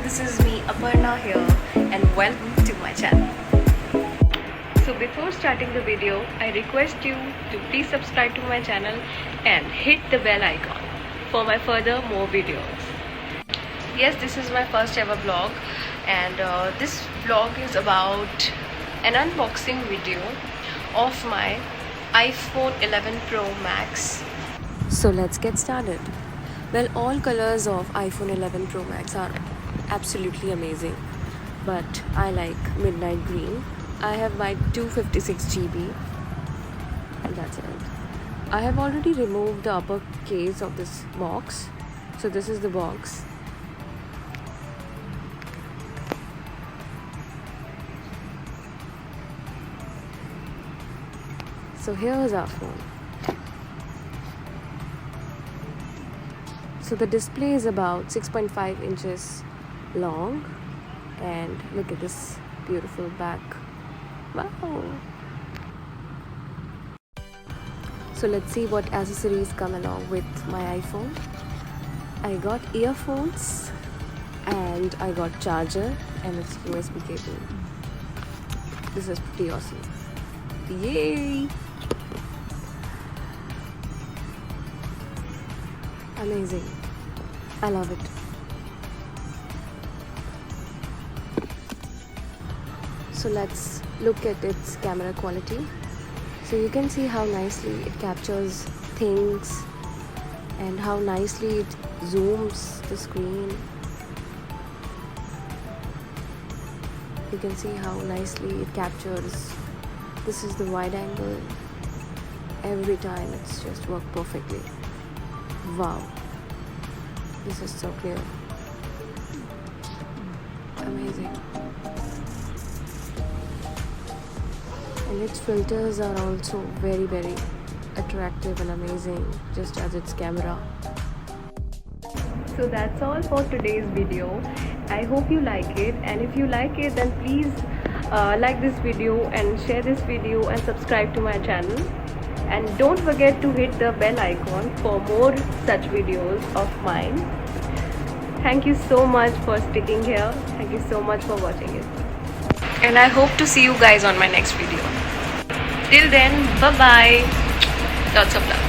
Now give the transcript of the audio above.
this is me Aparna here and welcome to my channel. So before starting the video, I request you to please subscribe to my channel and hit the bell icon for my further more videos. Yes, this is my first ever vlog, and this vlog is about an unboxing video of my iPhone 11 Pro Max. So let's get started. Well, all colors of iPhone 11 Pro Max are absolutely amazing, but I like midnight green. I have my 256 GB and that's it. I have already removed the upper case of this box. So this is the box. So here is our phone. So the display is about 6.5 inches long, and look at this beautiful back. Wow. So let's see what accessories come along with my iPhone. I got earphones and I got charger and its USB cable. This is pretty awesome. Yay! Amazing. I love it. So let's look at its camera quality. So you can see how nicely it captures things and how nicely it zooms the screen. You can see how nicely it captures. This is the wide angle. Every time it's just worked perfectly. Wow, this is so clear. Amazing. And its filters are also very attractive and amazing, just as its camera. So that's all for today's video. I hope you like it, and if you like it, then please like this video and share this video and subscribe to my channel. And don't forget to hit the bell icon for more such videos of mine. Thank you so much for sticking here. Thank you so much for watching it. And I hope to see you guys on my next video. Till then, bye bye. Lots of love.